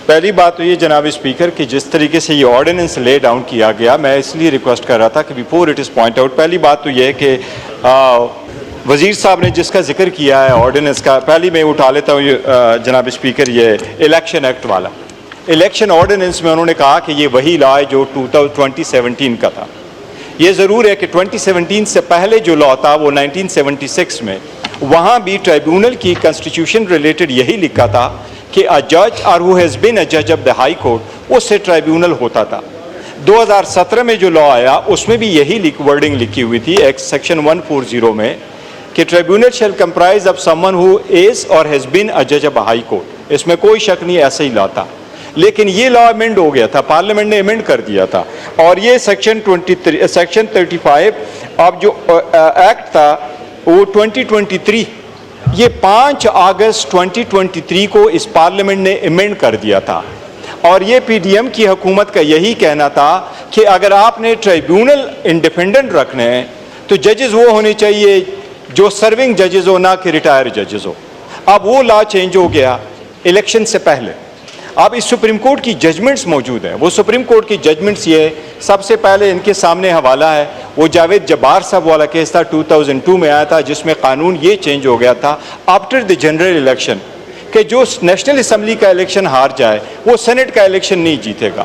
پہلی بات تو یہ جناب اسپیکر کہ جس طریقے سے یہ آرڈیننس لے ڈاؤن کیا گیا، میں اس لیے ریکویسٹ کر رہا تھا کہ before it is point out, پہلی بات تو یہ ہے کہ وزیر صاحب نے جس کا ذکر کیا ہے آرڈیننس کا، پہلی میں اٹھا لیتا ہوں جناب اسپیکر، یہ الیکشن ایکٹ والا الیکشن آرڈیننس میں انہوں نے کہا کہ یہ وہی لا ہے جو 2017 کا تھا۔ یہ ضرور ہے کہ 2017 سے پہلے جو لا تھا وہ 1976 میں، وہاں بھی ٹرائیبیونل کی کنسٹیٹیوشن ریلیٹڈ یہی لکھا تھا کہ a judge or who has been a judge of the high court اس سے ٹرائیبیونل ہوتا تھا۔ 2017 میں جو لا آیا اس میں بھی یہی ورڈنگ لکھی ہوئی تھی سیکشن 140 میں کہ tribunal shall comprise of someone who is or has been a judge of a high court۔ اس میں کوئی شک نہیں، ایسا ہی لا تھا، لیکن یہ لا امینڈ ہو گیا تھا، پارلیمنٹ نے امینڈ کر دیا تھا، اور یہ سیکشن 35 اب جو ایکٹ تھا وہ 2023، یہ 5 اگست 2023 کو اس پارلیمنٹ نے امینڈ کر دیا تھا۔ اور یہ پی ڈی ایم کی حکومت کا یہی کہنا تھا کہ اگر آپ نے ٹرائیبیونل انڈیپینڈنٹ رکھنے ہیں تو ججز وہ ہونے چاہیے جو سرونگ ججز ہو، نہ کہ ریٹائر ججز ہو۔ اب وہ لا چینج ہو گیا الیکشن سے پہلے۔ اب اس سپریم کورٹ کی ججمنٹس موجود ہیں، وہ سپریم کورٹ کی ججمنٹس یہ سب سے پہلے ان کے سامنے حوالہ ہے، وہ جاوید جبار صاحب والا کیس تھا، 2002 میں آیا تھا، جس میں قانون یہ چینج ہو گیا تھا آفٹر دی جنرل الیکشن کہ جو نیشنل اسمبلی کا الیکشن ہار جائے وہ سینٹ کا الیکشن نہیں جیتے گا۔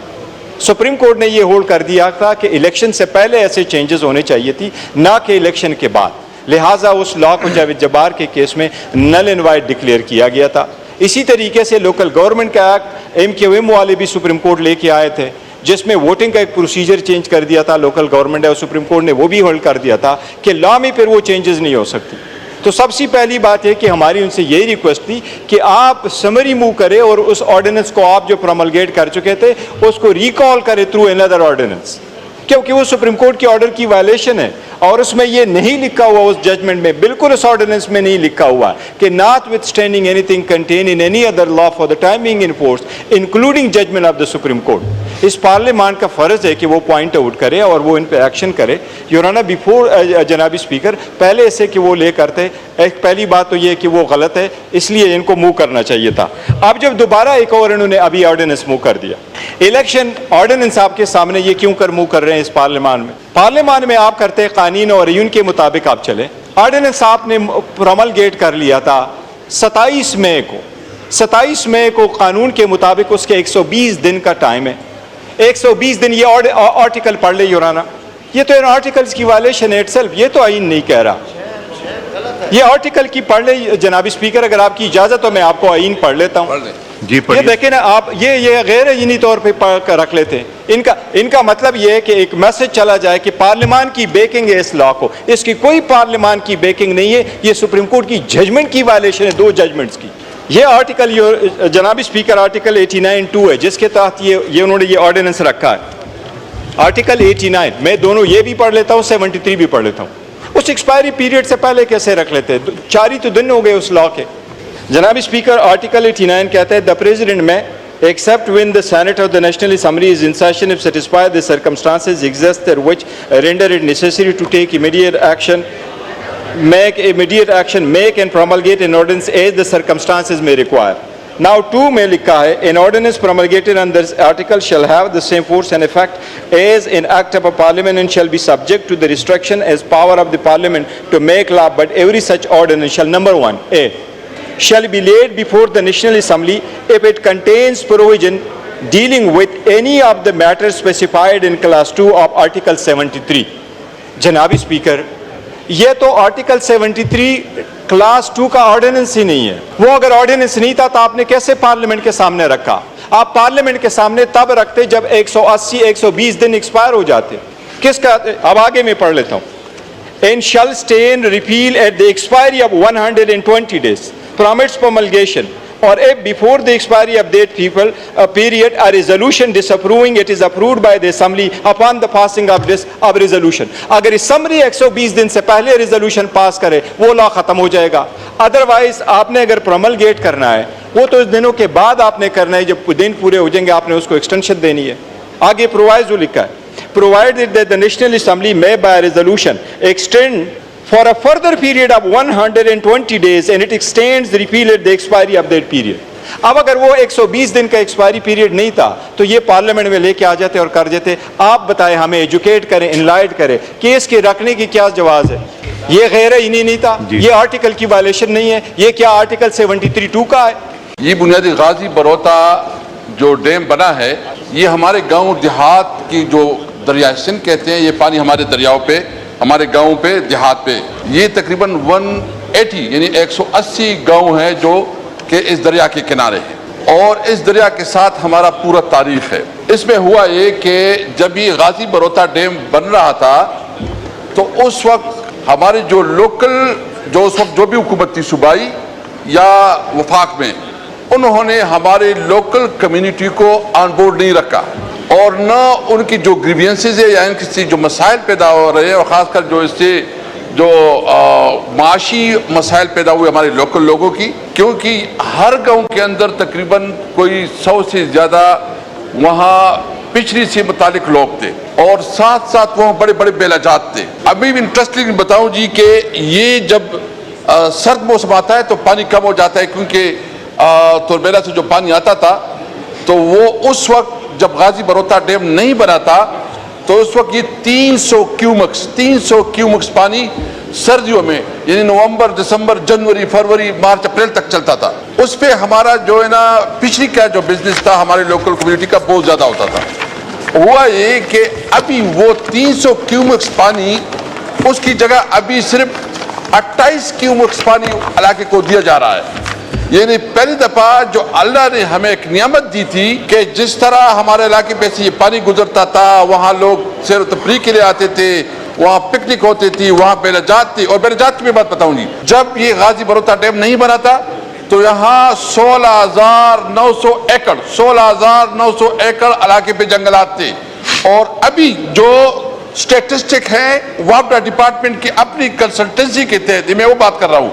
سپریم کورٹ نے یہ ہولڈ کر دیا تھا کہ الیکشن سے پہلے ایسے چینجز ہونے چاہیے تھی، نہ کہ الیکشن کے بعد، لہٰذا اس لا کو جاوید جبار کے کیس میں نل اینڈ وائڈ ڈکلیئر کیا گیا تھا۔ اسی طریقے سے لوکل گورنمنٹ کا ایکٹ MQM والے بھی سپریم کورٹ لے کے آئے تھے، جس میں ووٹنگ کا ایک پروسیجر چینج کر دیا تھا، لوکل گورنمنٹ ہے اور سپریم کورٹ نے وہ بھی ہولڈ کر دیا تھا کہ لا میں پھر وہ چینجز نہیں ہو سکتی۔ تو سب سے پہلی بات ہے کہ ہماری ان سے یہی ریکویسٹ تھی کہ آپ سمری موو کریں اور اس آرڈیننس کو آپ جو پروملگیٹ کر چکے تھے اس کو ریکال کریں تھرو انادر آرڈیننس، کیونکہ وہ سپریم کورٹ کی آرڈر کی وائلیشن ہے، اور اس میں یہ نہیں لکھا ہوا اس ججمنٹ میں، بالکل اس آرڈیننس میں نہیں لکھا ہوا کہ notwithstanding anything contain in any other law for the time being in force including judgment of the supreme court. اس پارلیمان کا فرض ہے کہ وہ پوائنٹ آؤٹ کرے اور وہ ان پہ ایکشن کرے۔ یور آنر بیفور جناب اسپیکر، پہلے سے کہ وہ لے کرتے، ایک پہلی بات تو یہ کہ وہ غلط ہے، اس لیے ان کو موو کرنا چاہیے تھا۔ اب جب دوبارہ ایک اور انہوں نے ابھی آرڈیننس موو کر دیا، الیکشن آرڈیننس آپ کے سامنے، یہ کیوں کر موو کر رہے ہیں اس پارلیمان میں؟ پارلیمان میں آپ کرتے قانون اور ایون کے مطابق آپ چلیں۔ آرڈیننس آپ نے پروملگیٹ کر لیا تھا 27 مئی کو، 27 مئی کو قانون کے مطابق اس کے 120 دن کا ٹائم ہے، 120 دن۔ یہ آرٹیکل پڑھ لے یور آنر، یہ تو ان آرٹیکلز کی وائلیشن ہے اٹ سیلف، یہ تو آئین نہیں کہہ رہا۔ یہ آرٹیکل کی پڑھ لے جناب اسپیکر، اگر آپ کی اجازت تو میں آپ کو آئین پڑھ لیتا ہوں۔ جی یہ دیکھیں نا آپ، یہ غیر آئینی طور پہ پڑھ کر رکھ لیتے ہیں۔ ان کا مطلب یہ ہے کہ ایک میسج چلا جائے کہ پارلیمان کی بیکنگ ہے اس لا کو، اس کی کوئی پارلیمان کی بیکنگ نہیں ہے، یہ سپریم کورٹ کی ججمنٹ کی وائلیشن ہے، 2 ججمنٹس کی۔ یہ آرٹیکل جناب اسپیکر آرٹیکل 89(2) ہے، جس کے تحت یہ انہوں نے یہ آرڈیننس رکھا ہے۔ آرٹیکل 89 میں دونوں یہ بھی پڑھ لیتا ہوں، 73 بھی پڑھ لیتا ہوں۔ اس ایکسپائری پیریڈ سے پہلے کیسے رکھ لیتے ہیں؟ 4 ہی تو دن ہو گئے اس لا کے۔ جناب اسپیکر آرٹیکل 89 کہتا ہے the president may except when the Senate or the National Assembly is in session if satisfied the circumstances exist there which render it necessary to take immediate action, make and promulgate an ordinance as the circumstances may require. Now 2 میں لکھا ہے an ordinance promulgated under this article shall have the same force and effect as an act of a parliament and shall be subject to the restriction as power of the parliament to make law, but every such ordinance shall, number 1, A, shall be laid before the National Assembly if it contains provision dealing with any of the matters specified in clause 2 of article 73. جناب speaker, یہ تو article 73 class 2 کا ordinance ہی نہیں ہے۔ وہ اگر ordinance نہیں تھا تو آپ نے کیسے پارلیمنٹ کے سامنے رکھا؟ آپ پارلیمنٹ کے سامنے تب رکھتے جب 120 دن ایکسپائر ہو جاتے۔ کس کا؟ اب آگے میں پڑھ لیتا ہوں۔ and shall stand repeal at the expiry of 120 days from its promulgation, or if before the expiry of that period a resolution disapproving it is approved by the assembly upon the passing of this resolution. اگر assembly 120 دن سے پہلے resolution pass کرے وہ لا ختم ہو جائے گا۔ Otherwise آپ نے اگر پروملگیٹ کرنا ہے وہ تو اس دنوں کے بعد آپ نے کرنا ہے، جب دن پورے ہو جائیں گے آپ نے اس کو ایکسٹینشن دینی ہے۔ آگے پرووائزو لکھا ہے provided that the National Assembly may by resolution extend for a further period of 120 days and it extends the repeal at the expiry of that period. اب اگر وہ 120 دن کا ایکسپائری پیریڈ نہیں تھا تو یہ پارلیمنٹ میں لے کے آ جاتے اور کر دیتے. آپ بتائیں, ہمیں ایجوکیٹ کریں, انلائٹ کریں, کیس کے رکھنے کی کیا جواز ہے؟ یہ غیر عینی نہیں تھا, یہ آرٹیکل کی وائلیشن نہیں ہے, یہ کیا آرٹیکل 73(2) کا ہے؟ یہ بنیادی غازی بروتا جو ڈیم بنا ہے, یہ ہمارے گاؤں دیہات کی جو دریائے سندھ کہتے ہیں, یہ پانی ہمارے دریاؤں پہ, ہمارے گاؤں پہ, دیہات پہ, یہ تقریباً 180 یعنی 180 گاؤں ہیں جو کہ اس دریا کے کنارے ہیں, اور اس دریا کے ساتھ ہمارا پورا تاریخ ہے. اس میں ہوا یہ کہ جب یہ غازی بروتا ڈیم بن رہا تھا تو اس وقت ہمارے جو لوکل جو اس وقت جو بھی حکومت تھی صوبائی یا وفاق میں, انہوں نے ہمارے لوکل کمیونٹی کو آن بورڈ نہیں رکھا, اور نہ ان کی جو گریوینسز ہے یا ان کی جو مسائل پیدا ہو رہے ہیں, اور خاص کر جو اس سے جو معاشی مسائل پیدا ہوئے ہمارے لوکل لوگوں کی, کیونکہ ہر گاؤں کے اندر تقریباً کوئی 100 سے زیادہ وہاں پچھڑی سے متعلق لوگ تھے, اور ساتھ ساتھ وہاں بڑے بڑے بیلاجات تھے. ابھی بھی انٹرسٹنگ بتاؤں جی کہ یہ جب سرد موسم آتا ہے تو پانی کم ہو جاتا ہے, کیونکہ توربیلا سے جو پانی آتا تھا تو وہ اس وقت جب غازی بروتا ڈیم نہیں بنا تھا تو اس وقت یہ 300 کیومکس پانی سردیوں میں یعنی نومبر, دسمبر, جنوری, فروری, مارچ, اپریل تک چلتا تھا. اس پہ ہمارا جو ہے نا پچھلی کا جو بزنس تھا ہمارے لوکل کمیونٹی کا بہت زیادہ ہوتا تھا. ہوا یہ کہ ابھی وہ 300 کیومکس پانی, اس کی جگہ ابھی صرف 28 کیومکس پانی علاقے کو دیا جا رہا ہے. یعنی پہلی دفعہ جو اللہ نے ہمیں ایک نعمت دی تھی کہ جس طرح ہمارے علاقے پہ سے یہ پانی گزرتا تھا, وہاں لوگ سیر و تفریح کے لیے آتے تھے, وہاں پکنک ہوتی تھی, وہاں بیلاجات تھی. اور بیلاجات کی بھی بات بتاؤں گی, جب یہ غازی بروتا ڈیم نہیں بنا تھا تو یہاں 16,900 ایکڑ علاقے پہ جنگلات تھے. اور ابھی جو سٹیٹسٹک ہے وابڈا ڈپارٹمنٹ کی اپنی کنسلٹنسی کے تحت, میں وہ بات کر رہا ہوں,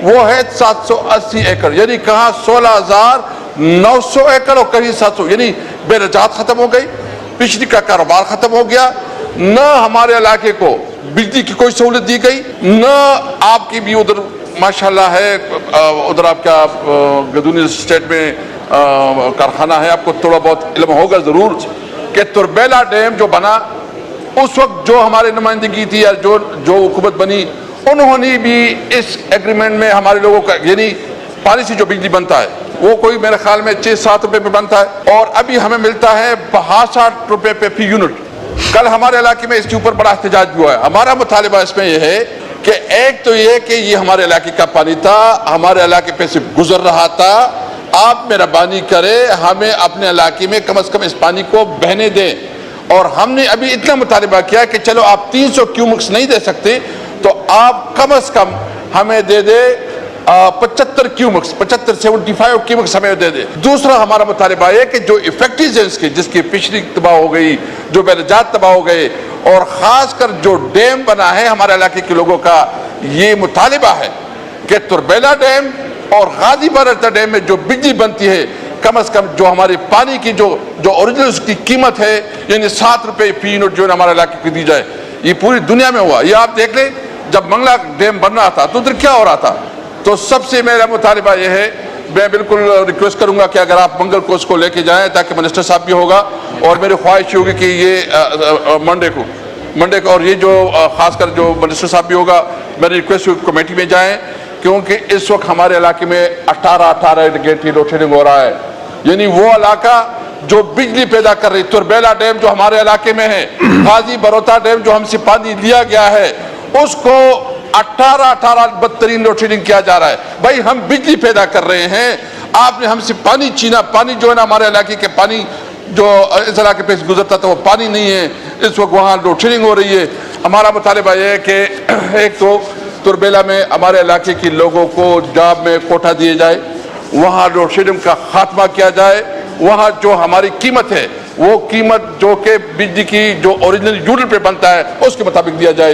وہ ہے 780 ایکڑ. یعنی کہاں 16,900 ایکڑ اور کہیں 700, یعنی بیلاجات ختم ہو گئی, بجلی کا کاروبار ختم ہو گیا, نہ ہمارے علاقے کو بجلی کی کوئی سہولت دی گئی, نہ آپ کی بھی ادھر ماشاءاللہ ہے, ادھر آپ کا گدونی اسٹیٹ میں کارخانہ ہے, آپ کو تھوڑا بہت علم ہوگا ضرور کہ توربیلا ڈیم جو بنا اس وقت جو ہمارے نمائندگی تھی یا جو حکومت بنی, انہوں نے بھی اس ایگریمنٹ میں ہمارے لوگوں کا, یعنی پانی سے جو بجلی بنتا ہے وہ کوئی میرے خیال میں 6-7 روپے پہ بنتا ہے, اور ابھی ہمیں ملتا ہے 62 روپے پہ فی یونٹ. کل ہمارے علاقے میں اس کے اوپر بڑا احتجاج بھی ہوا ہے. ہمارا مطالبہ اس میں یہ ہے کہ ایک تو یہ کہ یہ ہمارے علاقے کا پانی تھا, ہمارے علاقے پہ سے گزر رہا تھا, آپ مہربانی کرے ہمیں اپنے علاقے میں کم از کم اس پانی کو بہنے دیں. اور ہم نے ابھی اتنا مطالبہ کیا کہ چلو آپ 300 کیومکس نہیں دے سکتے تو آپ کم از کم ہمیں دے دے 75 کیومکس, 75 کیومکس ہمیں دے دے. دوسرا ہمارا مطالبہ ہے کہ جو افیکٹیز کی جس کی فشری تباہ ہو گئی, جو بیلاجات تباہ ہو گئے, اور خاص کر جو ڈیم بنا ہے ہمارے علاقے کے لوگوں کا یہ مطالبہ ہے کہ توربیلا ڈیم اور غازی بروتا ڈیم میں جو بجلی بنتی ہے کم از کم جو ہمارے پانی کی جو اوریجنل اس کی قیمت ہے یعنی 7 روپے فی یونٹ جو ہمارے علاقے کو دی جائے. یہ پوری دنیا میں ہوا. یہ آپ دیکھ لیں جب منگلا ڈیم بن رہا تھا تو ادھر کیا ہو رہا تھا. تو سب سے میرا مطالبہ یہ ہے, میں بالکل ریکویسٹ کروں گا کہ اگر آپ منگل کو اس کو لے کے جائیں تاکہ منسٹر صاحب بھی ہوگا, اور میری خواہش ہوگی کہ یہ منڈے کو اور یہ جو خاص کر جو منسٹر صاحب بھی ہوگا, میری ریکویسٹ ہوگی کمیٹی میں جائیں, کیونکہ اس وقت ہمارے علاقے میں 18 گیٹ کی لوڈ شیڈنگ ہو رہا ہے. یعنی وہ علاقہ جو بجلی پیدا کر رہی, توربیلا ڈیم جو ہمارے علاقے میں ہے, غازی بروتا ڈیم جو ہم سے پانی لیا گیا ہے, اس کو 18 بدترین لوڈ شیڈنگ کیا جا رہا ہے. بھائی ہم بجلی پیدا کر رہے ہیں, آپ نے ہم سے پانی چھینا. پانی جو ہے نا ہمارے علاقے کے پانی جو اس علاقے پہ گزرتا تھا وہ پانی نہیں ہے, اس وقت وہاں لوڈ شیڈنگ ہو رہی ہے. ہمارا مطالبہ یہ ہے کہ ایک تو توربیلا میں ہمارے علاقے کے لوگوں کو جاب میں کوٹا دیے جائے, وہاں لوڈ شیڈنگ کا خاتمہ کیا جائے, وہاں جو ہماری قیمت ہے وہ قیمت جو کہ بجلی کی جو اوریجنل یونٹ پہ بنتا ہے اس کے مطابق دیا جائے.